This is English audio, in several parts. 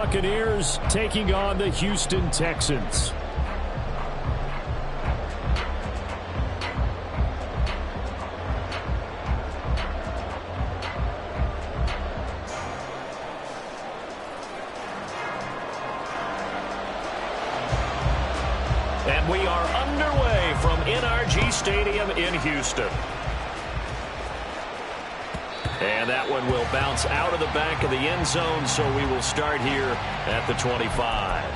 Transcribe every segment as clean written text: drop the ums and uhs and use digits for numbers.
Buccaneers taking on the Houston Texans. And we are underway from NRG Stadium in Houston. And that one will bounce out of the back of the end zone, so we will start here at the 25.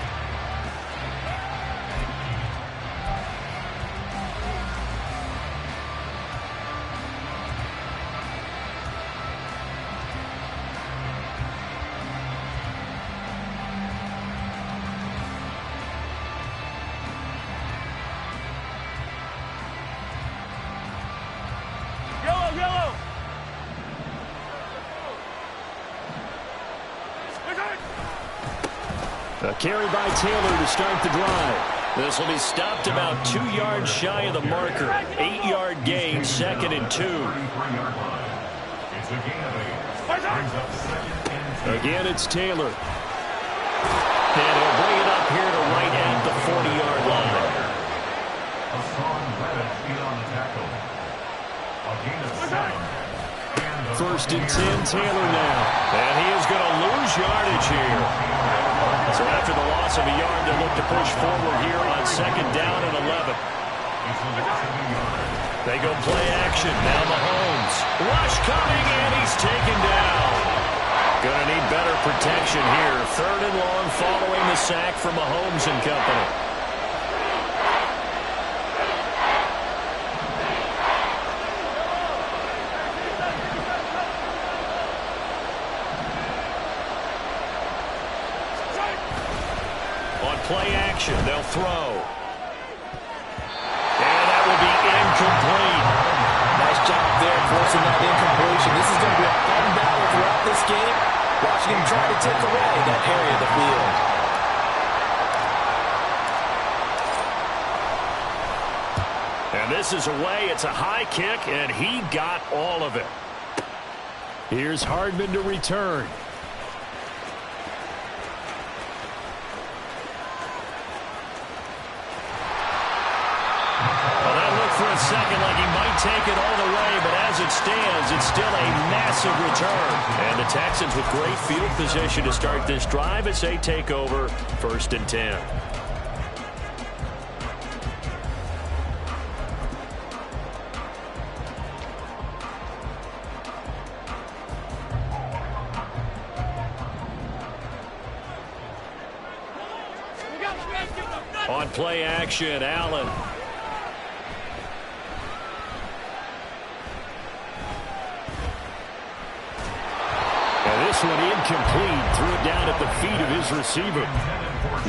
A carry by Taylor to start the drive. This will be stopped about 2 yards shy of the marker. 8-yard gain, 2nd and 2. Again, it's Taylor. And he'll bring it up here to right at the 40-yard line. First and 10, Taylor now. And he is going to lose yardage here. So after the loss of a yard, they look to push forward here on 2nd down and 11. They go play action. Now Mahomes. Rush coming, and he's taken down. Going to need better protection here. 3rd and long following the sack from Mahomes and company. Play action, they'll throw. And that will be incomplete. Nice job there forcing that incompletion. This is going to be a fun battle throughout this game. Watching him try to take away that area of the field. And this is away. It's a high kick, and he got all of it. Here's Hardman to return. For a second like he might take it all the way, but as it stands, it's still a massive return. And the Texans with great field position to start this drive as they take over 1st and 10. On play action, Allen. This one incomplete. Threw it down at the feet of his receiver.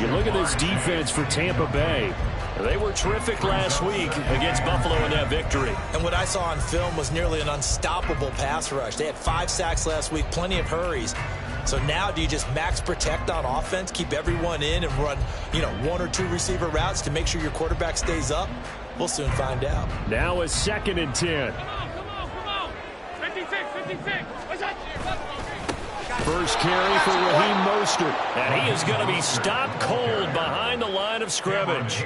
You look at this defense for Tampa Bay. They were terrific last week against Buffalo in that victory. And what I saw on film was nearly an unstoppable pass rush. They had 5 sacks last week, plenty of hurries. So now do you just max protect on offense, keep everyone in, and run, 1 or 2 receiver routes to make sure your quarterback stays up? We'll soon find out. Now a 2nd and 10. Come on. 56. What's that? First carry for Raheem Mostert. And he is going to be stopped cold behind the line of scrimmage.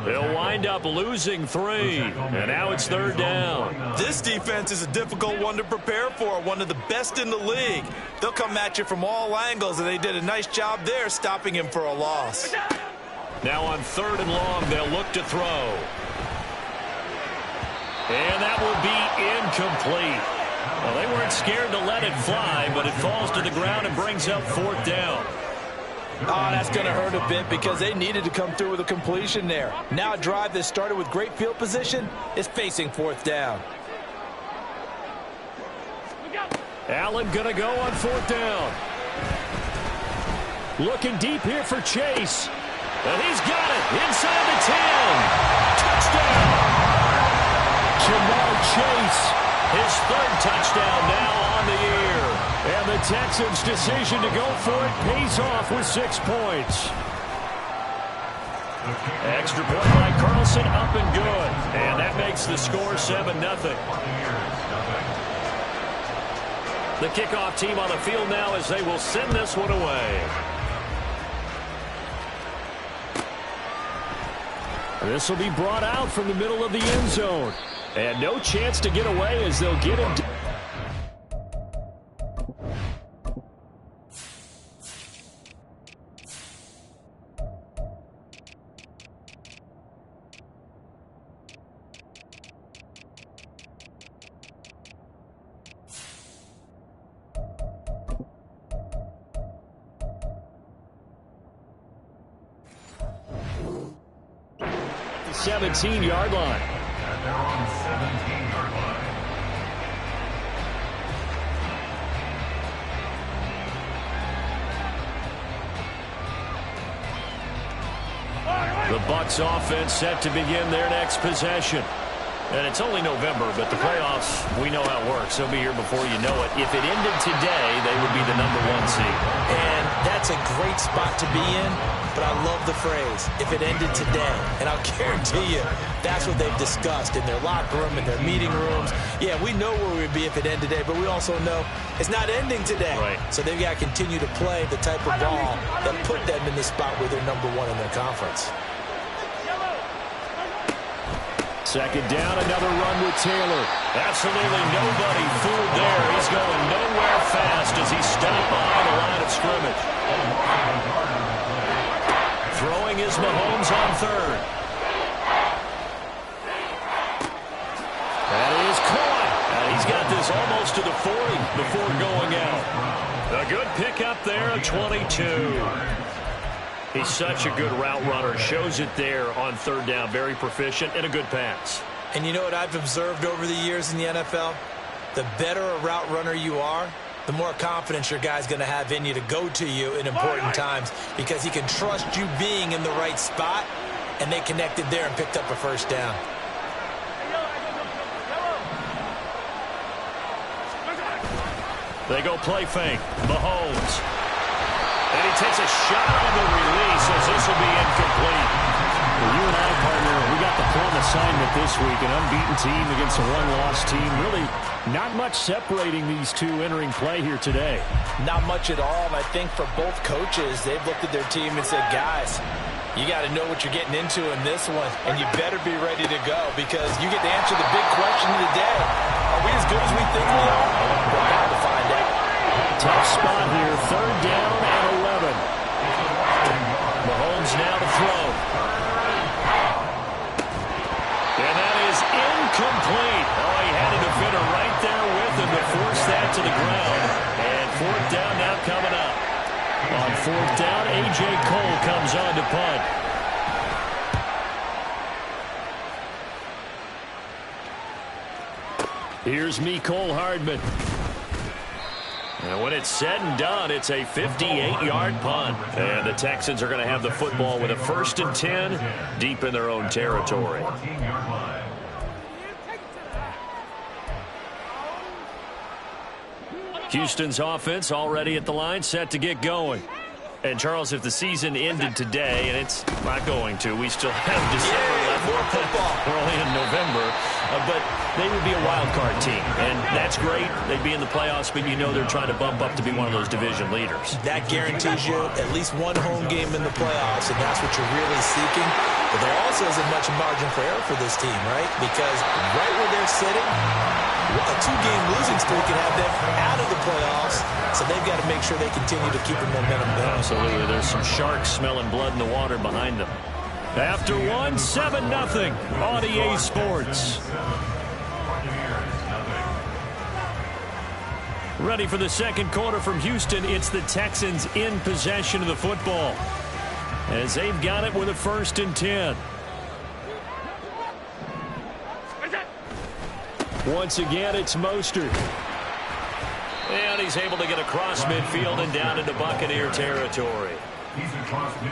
They'll wind up losing 3. And now it's 3rd down. This defense is a difficult one to prepare for, one of the best in the league. They'll come at you from all angles, and they did a nice job there stopping him for a loss. Now on 3rd and long, they'll look to throw. And that will be incomplete. Well, they weren't scared to let it fly, but it falls to the ground and brings up 4th down. Oh, that's going to hurt a bit because they needed to come through with a completion there. Now a drive that started with great field position is facing 4th down. Allen going to go on 4th down. Looking deep here for Chase. And he's got it inside the 10. Touchdown. Jamar Chase. His 3rd touchdown now on the year. And the Texans' decision to go for it pays off with 6 points. Extra point by Carlson, up and good. And that makes the score 7-0. The kickoff team on the field now as they will send this one away. This will be brought out from the middle of the end zone. And no chance to get away as they'll get him. The 17-yard line. And they're on the 17-yard line. The Bucs offense set to begin their next possession. And it's only November, but the playoffs, we know how it works. They'll be here before you know it. If it ended today, they would be the #1 seed. And that's a great spot to be in, but I love the phrase, if it ended today. And I'll guarantee you, that's what they've discussed in their locker room, in their meeting rooms. Yeah, we know where we'd be if it ended today, but we also know it's not ending today. Right. So they've got to continue to play the type of ball that put them in the spot where they're #1 in their conference. Second down, another run with Taylor. Absolutely nobody fooled there. He's going nowhere fast as he stopped behind the line of scrimmage. Throwing is Mahomes on third. That is caught. And he's got this almost to the 40 before going out. A good pickup there, a 22. He's such a good route runner. Shows it there on third down. Very proficient and a good pass. And you know what I've observed over the years in the NFL? The better a route runner you are, the more confidence your guy's going to have in you to go to you in important times because he can trust you being in the right spot, and they connected there and picked up a first down. They go play fake. Mahomes. And he takes a shot on the release as this will be incomplete. Well, you and I, partner, we got the plum assignment this week. An unbeaten team against a one-loss team. Really not much separating these two entering play here today. Not much at all, and I think for both coaches, they've looked at their team and said, guys, you got to know what you're getting into in this one, and you better be ready to go because you get to answer the big question of the day. Are we as good as we think we are? We're about to find out. Tough spot here. Third down and 11. Mahomes now to throw. And that is incomplete. Oh, he had a defender right there with him to force that to the ground. And fourth down now coming up. On fourth down, A.J. Cole comes on to punt. Here's Mecole Hardman. And when it's said and done, it's a 58-yard punt. And the Texans are going to have the football with a 1st and 10 deep in their own territory. Houston's offense already at the line, set to get going. And, Charles, if the season ended today, and it's not going to, we still have December left. More football. We're only in November. But they would be a wild card team. And that's great. They'd be in the playoffs, but you know they're trying to bump up to be one of those division leaders. That guarantees you at least one home game in the playoffs, and that's what you're really seeking. But there also isn't much margin for error for this team, right? Because right where they're sitting, a 2-game losing streak can have them out of the playoffs, so they've got to make sure they continue to keep the momentum going. Absolutely. There's some sharks smelling blood in the water behind them. After 1, 7-0 on EA Sports. Ready for the second quarter from Houston. It's the Texans in possession of the football, as they've got it with a 1st and 10. Once again, it's Mostert. And he's able to get across midfield and down into Buccaneer territory.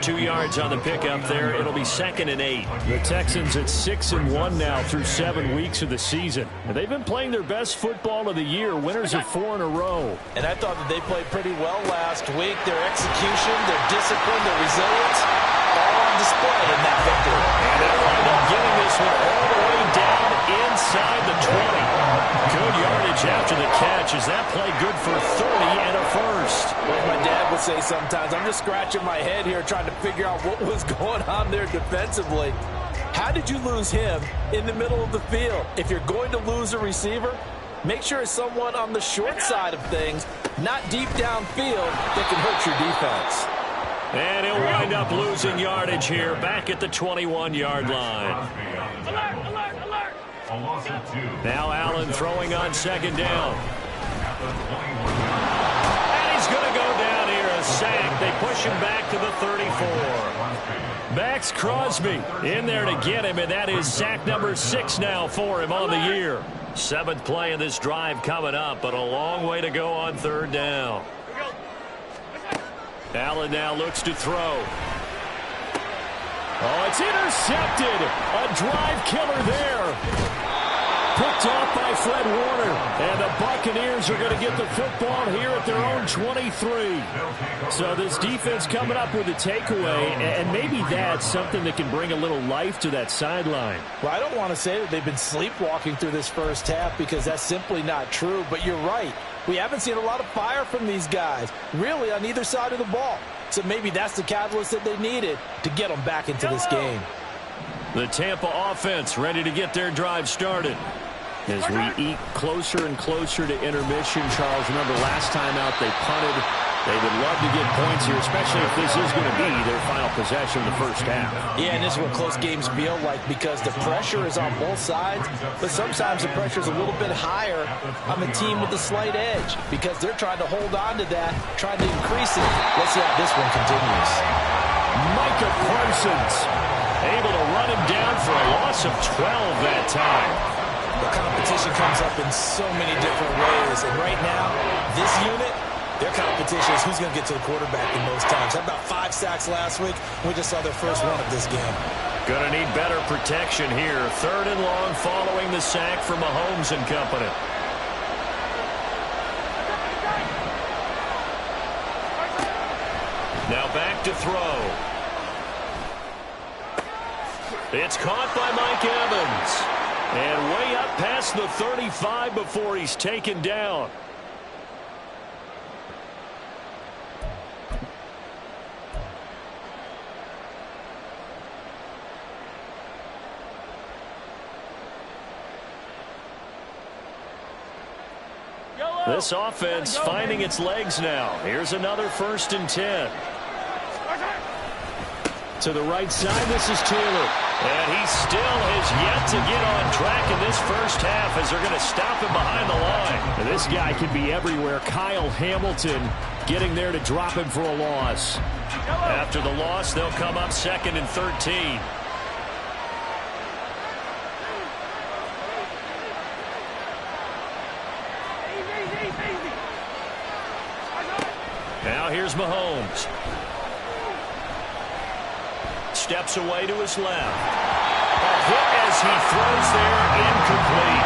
2 yards on the pickup there. It'll be 2nd and 8. The Texans at 6-1 now through 7 weeks of the season. And they've been playing their best football of the year. Winners of 4 in a row. And I thought that they played pretty well last week. Their execution, their discipline, their resilience, all on display in that victory. And they'll end up getting this one all the way down inside the 20. Good yardage after the catch. Is that play good for 30 and a first? Like my dad would say sometimes, I'm just scratching my head here trying to figure out what was going on there defensively. How did you lose him in the middle of the field? If you're going to lose a receiver, make sure it's someone on the short side of things, not deep downfield, that can hurt your defense. And he'll wind up losing yardage here, back at the 21-yard line. Alert, alert, alert. A loss of 2. Now Allen throwing on second down. At the 21. And he's going to go down here, a sack. They push him back to the 34. Max Crosby in there to get him, and that is sack number 6 now for him on the year. 7th play of this drive coming up, but a long way to go on third down. Allen now looks to throw. Oh, it's intercepted. A drive killer there. Picked off by Fred Warner. And the Buccaneers are going to get the football here at their own 23. So this defense coming up with a takeaway, and maybe that's something that can bring a little life to that sideline. Well, I don't want to say that they've been sleepwalking through this first half because that's simply not true, but you're right. We haven't seen a lot of fire from these guys, really, on either side of the ball. So maybe that's the catalyst that they needed to get them back into this game. The Tampa offense ready to get their drive started. As we eke closer and closer to intermission, Charles, remember last time out they punted. They would love to get points here, especially if this is going to be their final possession of the first half. Yeah, and this is what close games feel like because the pressure is on both sides, but sometimes the pressure is a little bit higher on the team with the slight edge because they're trying to hold on to that, trying to increase it. Let's see how this one continues. Micah Parsons able to run him down for a loss of 12 that time. The competition comes up in so many different ways, and right now, this unit, their competition is who's going to get to the quarterback the most times. Had about 5 sacks last week. We just saw their first one of this game. Going to need better protection here. 3rd and long following the sack from Mahomes and company. Now back to throw. It's caught by Mike Evans. And way up past the 35 before he's taken down. This offense finding its legs now. Here's another 1st and 10. To the right side, this is Taylor. And he still has yet to get on track in this first half as they're going to stop him behind the line. And this guy can be everywhere. Kyle Hamilton getting there to drop him for a loss. After the loss, they'll come up 2nd and 13. Now here's Mahomes. Steps away to his left. A hit as he throws there, incomplete.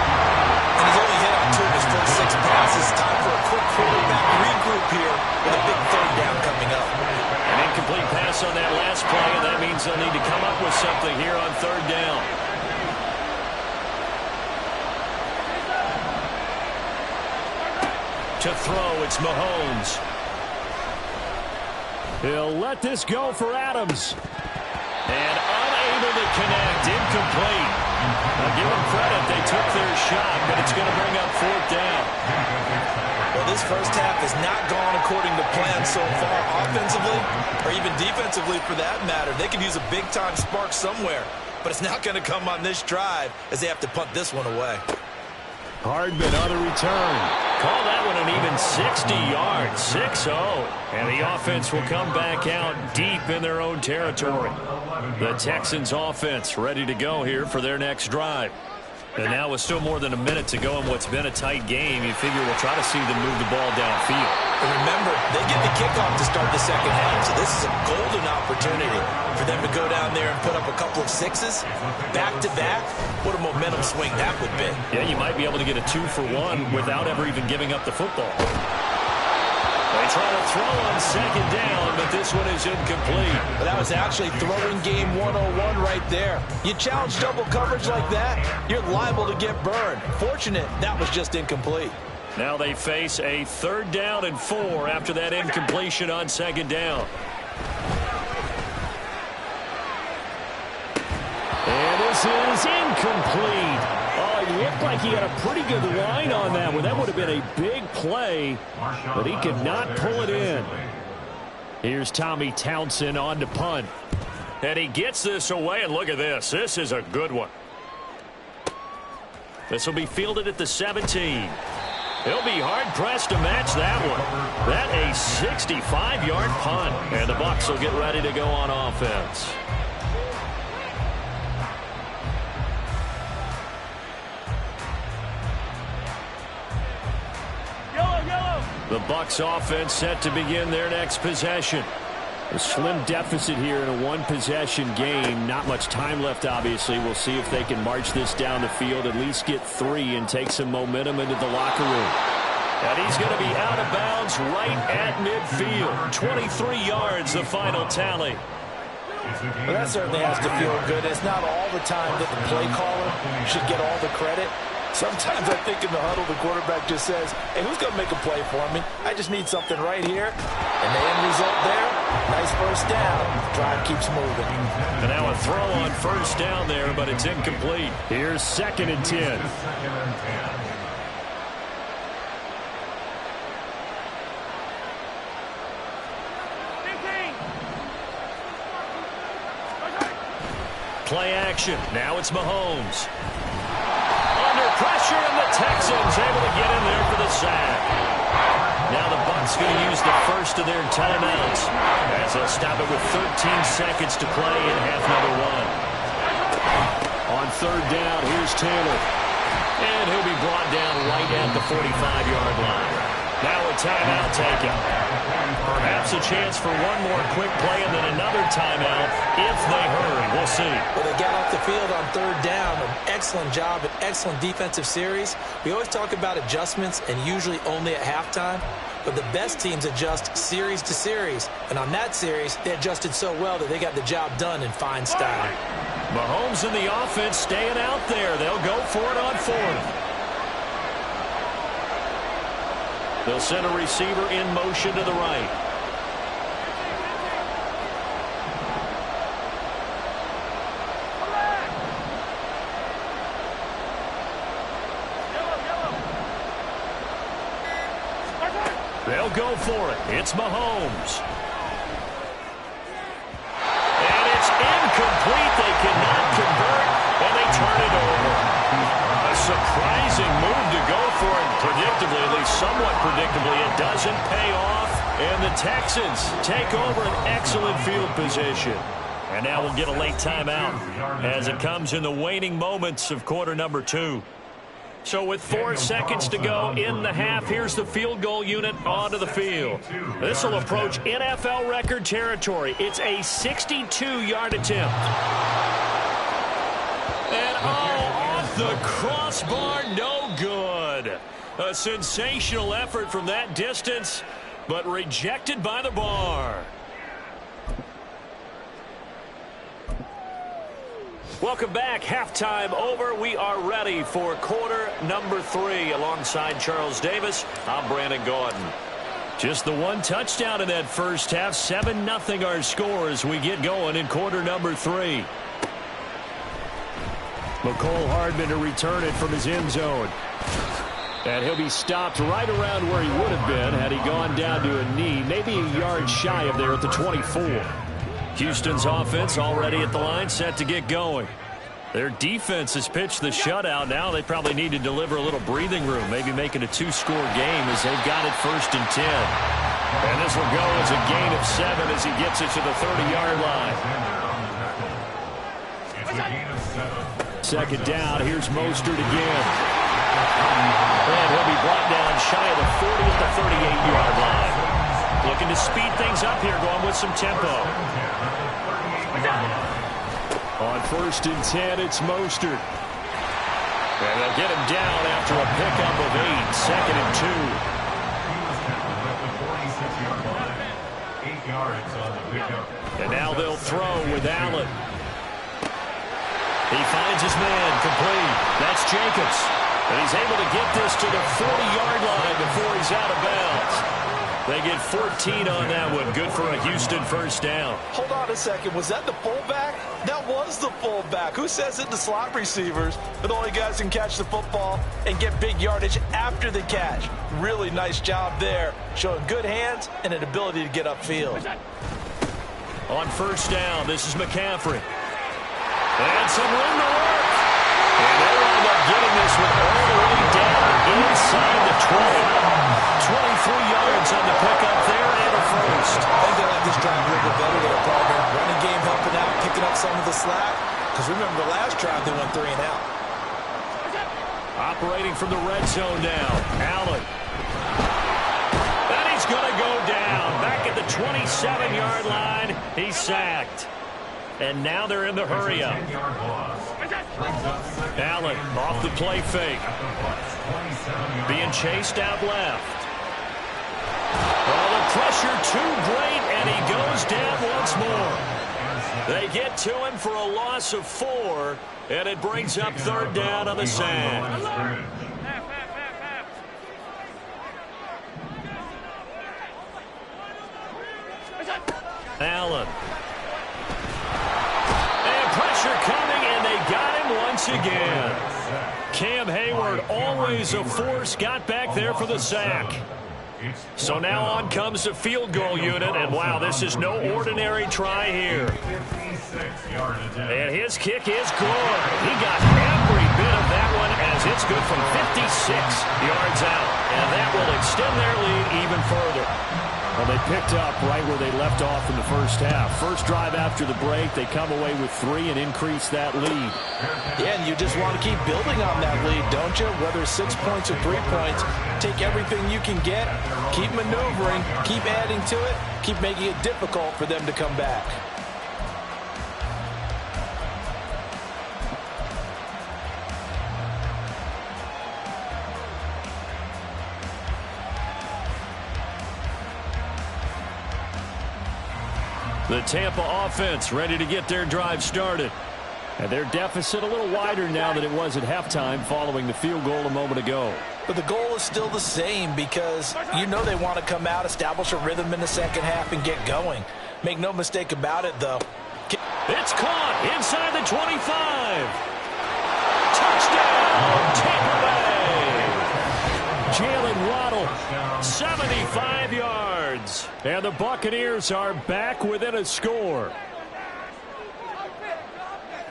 And he's only hit on 2 of his first 6 passes. Time for a quick quarterback regroup here with a big 3rd down coming up. An incomplete pass on that last play, and that means they'll need to come up with something here on 3rd down. To throw, it's Mahomes. He'll let this go for Adams. And unable to connect, incomplete. Now give them credit, they took their shot, but it's going to bring up 4th down. Well, this first half has not gone according to plan so far, offensively or even defensively for that matter. They could use a big-time spark somewhere, but it's not going to come on this drive as they have to punt this one away. Hardman on the return. Call that one an even 60 yards, 6-0. And the offense will come back out deep in their own territory. The Texans offense ready to go here for their next drive. And now with still more than a minute to go in what's been a tight game, you figure we'll try to see them move the ball downfield. And remember, they get the kickoff to start the second half, so this is a golden opportunity for them to go down there and put up a couple of 6s back-to-back. What a momentum swing that would be. Yeah, you might be able to get a 2-for-1 without ever even giving up the football. They try to throw on 2nd down, but this one is incomplete. But that was actually throwing game 101 right there. You challenge double coverage like that, you're liable to get burned. Fortunate, that was just incomplete. Now they face a 3rd down and 4 after that incompletion on 2nd down. And It's incomplete. Oh, it looked like he had a pretty good line on that one. That would have been a big play, but he could not pull it in. Here's Tommy Townsend on to punt. And he gets this away, and look at this. This is a good one. This will be fielded at the 17. He'll be hard-pressed to match that one. That a 65-yard punt. And the Bucs will get ready to go on offense. The Bucs offense set to begin their next possession. A slim deficit here in a one-possession game. Not much time left, obviously. We'll see if they can march this down the field, at least get 3 and take some momentum into the locker room. And he's going to be out of bounds right at midfield. 23 yards, the final tally. Well, that certainly has to feel good. It's not all the time that the play caller should get all the credit. Sometimes I think in the huddle, the quarterback just says, hey, who's going to make a play for me? I just need something right here. And the end result there, nice first down. Drive keeps moving. And now a throw on first down there, but it's incomplete. Here's 2nd and 10. Play action. Now it's Mahomes. Under pressure, and the Texans able to get in there for the sack. Now the Bucs going to use the first of their timeouts as they'll stop it with 13 seconds to play in half number 1. On 3rd down, here's Taylor. And he'll be brought down right at the 45-yard line. Now a timeout taken. Perhaps a chance for one more quick play and then another timeout if they hurry. We'll see. Well, they got off the field on 3rd down. An excellent job, an excellent defensive series. We always talk about adjustments and usually only at halftime. But the best teams adjust series to series. And on that series, they adjusted so well that they got the job done in fine style. Mahomes and the offense staying out there. They'll go for it on 4th. They'll send a receiver in motion to the right. They'll go for it. It's Mahomes. And it's incomplete. They cannot convert, and they turn it over. A surprising move to go for it. Predictably, at least somewhat predictably, it doesn't pay off. And the Texans take over an excellent field position. And now we'll get a late timeout as it comes in the waning moments of quarter number 2. So with 4 seconds to go in the half, here's the field goal unit onto the field. This will approach NFL record territory. It's a 62-yard attempt. And off the crossbar, no good. A sensational effort from that distance, but rejected by the bar. Welcome back. Halftime over. We are ready for quarter number 3. Alongside Charles Davis, I'm Brandon Gordon. Just the one touchdown in that first half. 7-0 our score as we get going in quarter number 3. McCole Hardman to return it from his end zone. And he'll be stopped right around where he would have been had he gone down to a knee, maybe a yard shy of there at the 24. Houston's offense already at the line, set to get going. Their defense has pitched the shutout. Now they probably need to deliver a little breathing room, maybe make it a 2-score game as they've got it 1st and 10. And this will go as a gain of 7 as he gets it to the 30-yard line. Second down, here's Mostert again. And he'll be brought down shy of the 40 at the 38-yard line. Looking to speed things up here, going with some tempo. On 1st and 10, it's Mostert. And they'll get him down after a pickup of 8, 2nd and 2. And now they'll throw with Allen. He finds his man complete. That's Jacobs. And he's able to get this to the 40-yard line before he's out of bounds. They get 14 on that one. Good for a Houston first down. Hold on a second. Was that the fullback? That was the fullback. Who says it? The slot receivers are the only guys who can catch the football and get big yardage after the catch. Really nice job there, showing good hands and an ability to get upfield. On first down, this is McCaffrey. And some room to work. And they wind up getting this one all the way down inside the 20. 23 yards on the pickup there and a first. I think they like this drive a little bit better there, partner. Running game helping out, picking up some of the slack. Because remember the last drive they went 3 and out. Operating from the red zone now. Allen. And he's going to go down. Back at the 27-yard line. He's sacked. And now they're in the hurry-up. Allen off the play fake. Being chased out left. Well, the pressure too great, and he goes down once more. They get to him for a loss of 4, and it brings up third down on the sack. Allen. And pressure coming, and they got him once again. Cam Hayward, always a force, got back there for the sack. So now on comes the field goal unit, and wow, this is no ordinary try here. And his kick is good. He got every bit of that one as it's good from 56 yards out. And that will extend their lead even further. Well, they picked up right where they left off in the first half. First drive after the break, they come away with 3 and increase that lead. Yeah, and you just want to keep building on that lead, don't you? Whether it's 6 points or 3 points, take everything you can get, keep maneuvering, keep adding to it, keep making it difficult for them to come back. The Tampa offense ready to get their drive started. And their deficit a little wider now than it was at halftime following the field goal a moment ago. But the goal is still the same because you know they want to come out, establish a rhythm in the second half, and get going. Make no mistake about it, though. It's caught inside the 25. Touchdown, Tampa Bay. Jalen Waddle, 75 yards. And the Buccaneers are back within a score.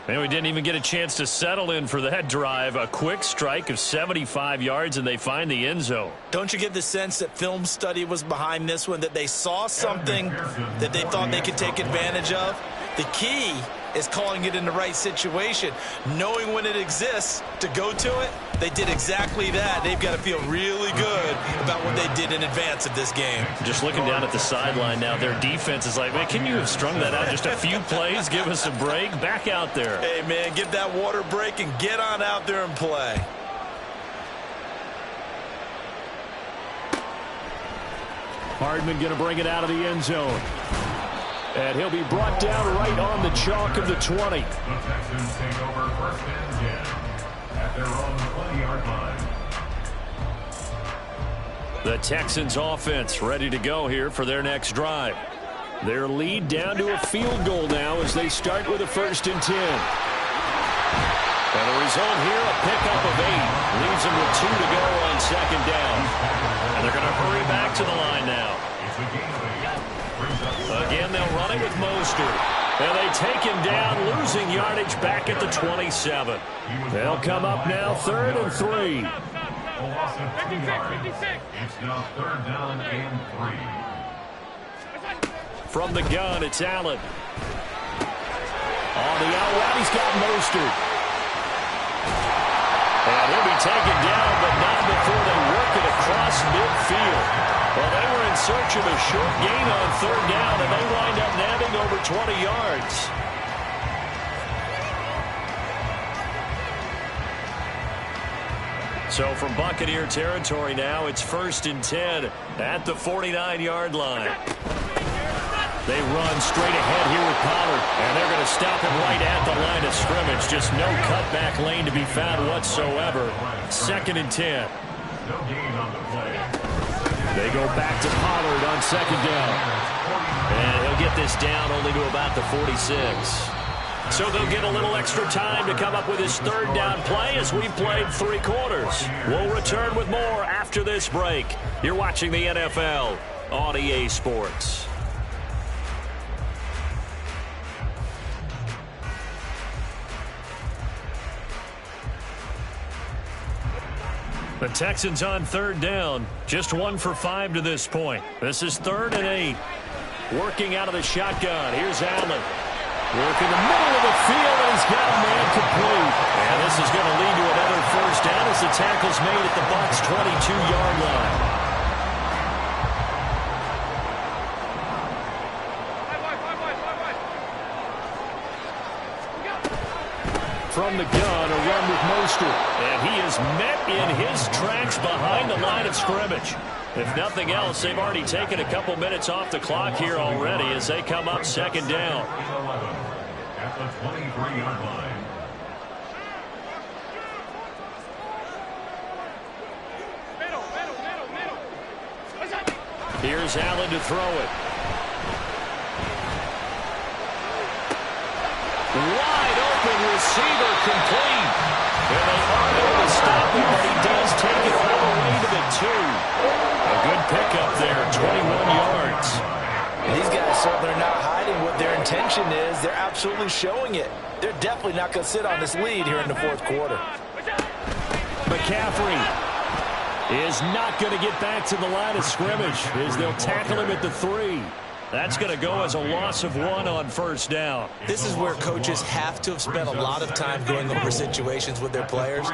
Man, we didn't even get a chance to settle in for that drive. A quick strike of 75 yards, and they find the end zone. Don't you get the sense that film study was behind this one, that they saw something that they thought they could take advantage of? The key is calling it in the right situation, knowing when it exists to go to it. They did exactly that. They've got to feel really good about what they did in advance of this game. Just looking down at the sideline now, their defense is like, man, can you have strung that out just a few plays? Give us a break. Back out there. Hey, man, give that water break and get on out there and play. Hardman going to bring it out of the end zone. And he'll be brought down right on the chalk of the 20. The Texans take over first and 10 at their own 20-yard line. The Texans offense ready to go here for their next drive. Their lead down to a field goal now as they start with a first and 10. And the result here, a pickup of 8. Leaves them with 2 to go on second down. And they're going to hurry back to the line now. Again, they'll run it with Mostert. And they take him down, losing yardage back at the 27. They'll come up now, 3rd and 3. A loss of 2 yards. It's now 3rd down and 3. From the gun, it's Allen. On the out route, he's got Mostert. And he'll be taken down, but not before they work it across midfield. Well, they were in search of a short gain on 3rd down, and they wind up nabbing over 20 yards. So from Buccaneer territory now, it's 1st and 10 at the 49-yard line. They run straight ahead here with Pollard, and they're going to stop him right at the line of scrimmage. Just no cutback lane to be found whatsoever. 2nd and 10. No gain on the play. They go back to Pollard on second down. And he'll get this down only to about the 46. So they'll get a little extra time to come up with his third down play as we've played 3 quarters. We'll return with more after this break. You're watching the NFL on EA Sports. The Texans on third down. Just 1 for 5 to this point. This is 3rd and 8. Working out of the shotgun. Here's Allen. Working the middle of the field, and he's got a man complete. And this is going to lead to another first down as the tackle's made at the Bucs' 22-yard line. From the gun, a run with Mostert. And he is met in his tracks behind the line of scrimmage. If nothing else, they've already taken a couple minutes off the clock here already as they come up second down. At the 23-yard line. Here's Allen to throw it. Wide open receiver complete. And they aren't able to stop him, but he does take it all the way to the 2. A good pickup there, 21 yards. These guys certainly are not hiding what their intention is. They're absolutely showing it. They're definitely not going to sit on this lead here in the 4th quarter. McCaffrey is not going to get back to the line of scrimmage as they'll tackle him at the 3. That's going to go as a loss of 1 on first down. This is where coaches have to have spent a lot of time going over situations with their players,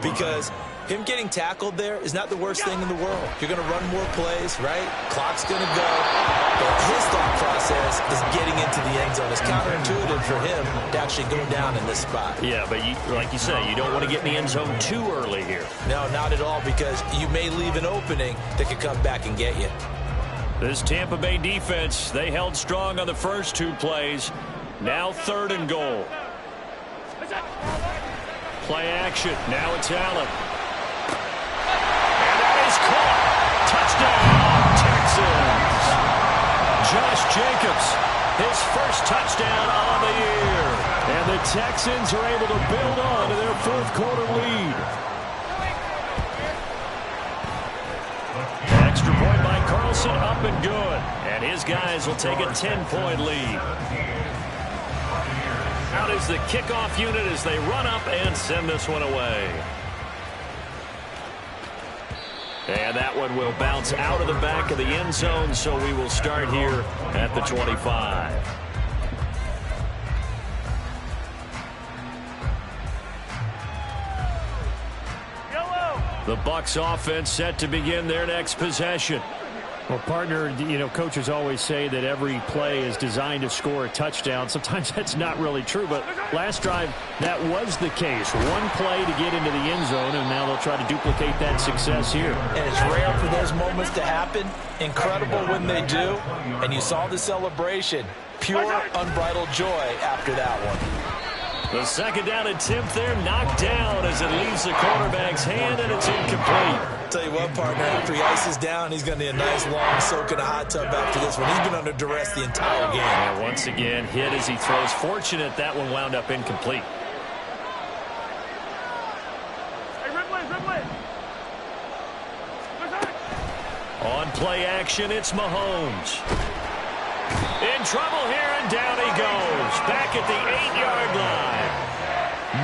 because him getting tackled there is not the worst thing in the world. You're going to run more plays, right? Clock's going to go. But his thought process is getting into the end zone. It's counterintuitive for him to actually go down in this spot. Yeah, but like you say, you don't want to get in the end zone too early here. No, not at all, because you may leave an opening that could come back and get you. This Tampa Bay defense, they held strong on the first 2 plays. Now 3rd and goal. Play action. Now it's Allen. And that is caught. Touchdown, Texans. Josh Jacobs, his first touchdown on the year. And the Texans are able to build on to their 4th quarter lead. Extra point by Carlson, up and good. And his guys will take a 10-point lead. Out is the kickoff unit as they run up and send this one away. And that one will bounce out of the back of the end zone, so we will start here at the 25. The Bucs offense set to begin their next possession. Well, partner, you know, coaches always say that every play is designed to score a touchdown. Sometimes that's not really true, but last drive, that was the case. One play to get into the end zone, and now they'll try to duplicate that success here. And it's rare for those moments to happen. Incredible when they do. And you saw the celebration. Pure, unbridled joy after that one. The second down attempt there knocked down as it leaves the quarterback's hand, and it's incomplete. Tell you what, partner, after he ices down, he's going to need a nice long soak in a hot tub after this one. He's been under duress the entire game. And once again, hit as he throws. Fortunate that one wound up incomplete. On play action, it's Mahomes. In trouble here, and down he goes. Back at the 8-yard line.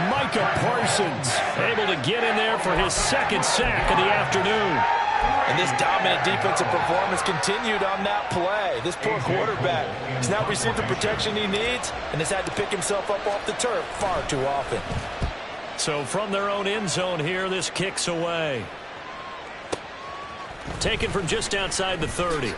Micah Parsons able to get in there for his 2nd sack of the afternoon. And this dominant defensive performance continued on that play. This poor quarterback has not received the protection he needs and has had to pick himself up off the turf far too often. So from their own end zone here, this kicks away. Taken from just outside the 30.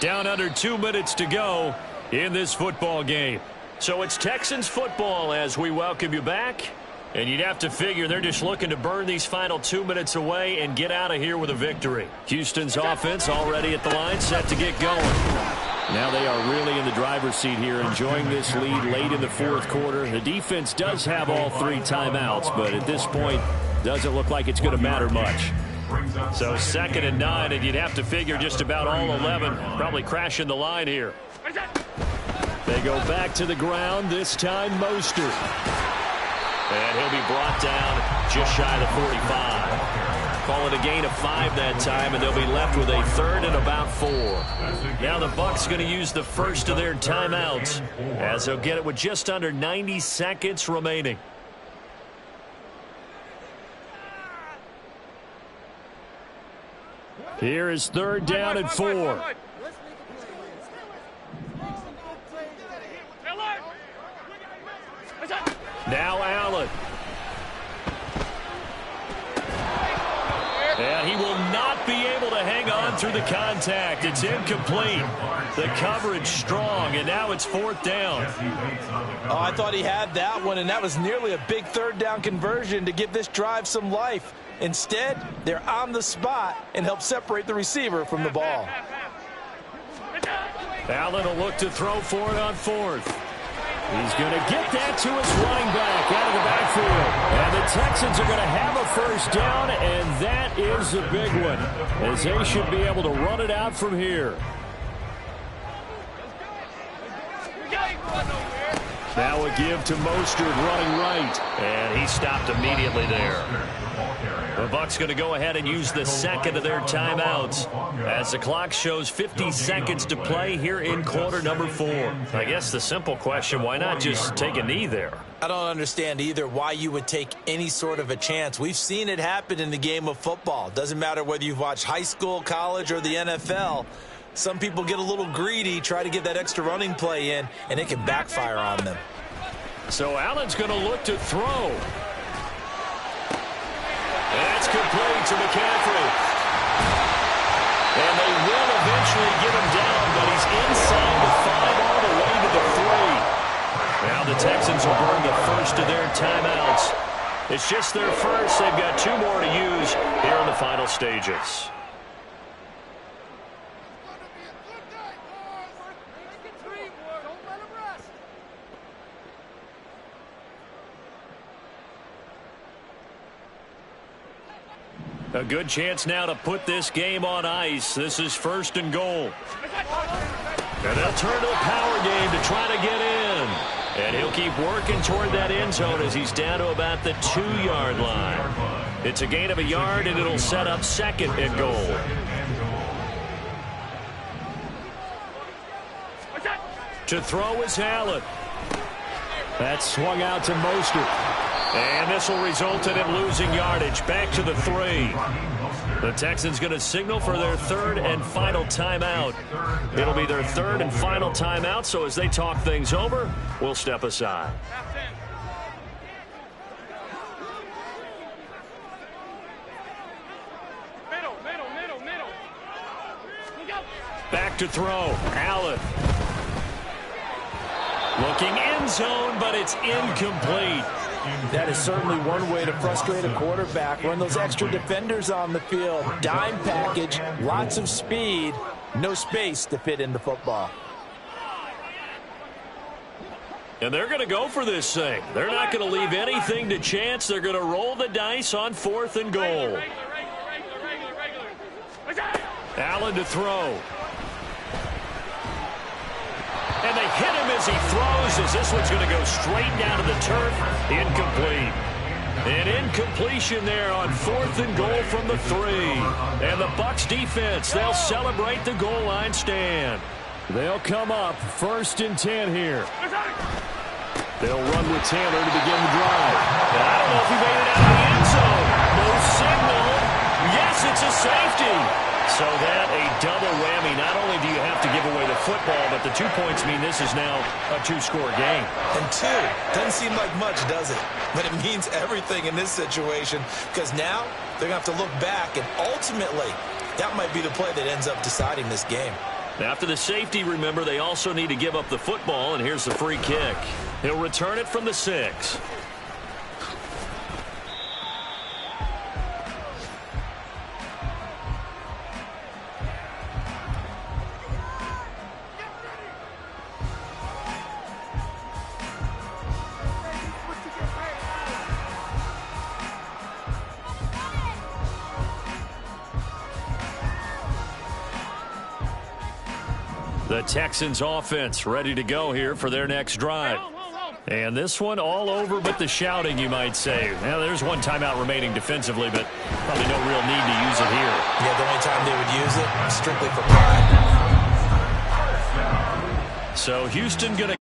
Down under 2 minutes to go in this football game. So it's Texans football as we welcome you back. And you'd have to figure they're just looking to burn these final 2 minutes away and get out of here with a victory. Houston's offense already at the line, set to get going. Now they are really in the driver's seat here, enjoying this lead late in the 4th quarter. The defense does have all 3 timeouts, but at this point, doesn't look like it's going to matter much. brings up So 2nd and 9, and you'd have to figure just about all 11 probably crashing the line here. They go back to the ground, this time Mostert. And he'll be brought down just shy of the 45. Call it a gain of 5 that time, and they'll be left with a 3rd and about 4. Now the Bucs going to use the first of their timeouts, as they'll get it with just under 90 seconds remaining. Here is 3rd down and 4. Now Allen. And he will not be able to hang on through the contact. It's incomplete. The coverage strong, and now it's 4th down. Oh, I thought he had that one, and that was nearly a big 3rd down conversion to give this drive some life. Instead, they're on the spot and help separate the receiver from the ball. Allen will look to throw for it on 4th. He's going to get that to his running back out of the backfield. And the Texans are going to have a 1st down, and that is a big one, as they should be able to run it out from here. Now a give to Mostert running right, and he stopped immediately there. The Bucs going to go ahead and use the 2nd of their timeouts as the clock shows 50 seconds to play here in quarter number 4. I guess the simple question, why not just take a knee there? I don't understand either why you would take any sort of a chance. We've seen it happen in the game of football. Doesn't matter whether you've watched high school, college, or the NFL. Some people get a little greedy, try to get that extra running play in, and it can backfire on them. So Allen's going to look to throw. That's complete to McCaffrey. And they will eventually get him down, but he's inside the 5 all the way to the 3. Now the Texans will burn the first of their timeouts. It's just their first. They've got 2 more to use here in the final stages. A good chance now to put this game on ice. This is 1st and goal. And they'll turn to the power game to try to get in. And he'll keep working toward that end zone as he's down to about the 2-yard line. It's a gain of a yard, and it'll set up 2nd and goal. To throw is Allen. That's swung out to Mostert. And this will result in him losing yardage. Back to the 3. The Texans going to signal for their 3rd and final timeout. It'll be their 3rd and final timeout, so as they talk things over, we'll step aside. Middle. Back to throw. Allen. Looking end zone, but it's incomplete. That is certainly one way to frustrate a quarterback. Run those extra defenders on the field. Dime package, lots of speed, no space to fit into football. And they're going to go for this thing. They're not going to leave anything to chance. They're going to roll the dice on 4th and goal. Allen to throw. And they hit him as he throws, as this one's going to go straight down to the turf. Incomplete. An incompletion there on 4th and goal from the 3. And the Bucs defense, they'll celebrate the goal line stand. They'll come up 1st and 10 here. They'll run with Taylor to begin the drive. And I don't know if he made it out of the end zone. No signal. Yes, it's a safety. So that a double whammy. Not only do you have to give away the football, but the 2 points mean this is now a 2-score game. And 2 doesn't seem like much, does it? But it means everything in this situation, because now they're going to have to look back, and ultimately that might be the play that ends up deciding this game. After the safety, remember, they also need to give up the football, and here's the free kick. He'll return it from the 6. The Texans offense ready to go here for their next drive. And this one all over but the shouting, you might say. Now, there's one timeout remaining defensively, but probably no real need to use it here. Yeah, the only time they would use it, strictly for pride. So Houston going to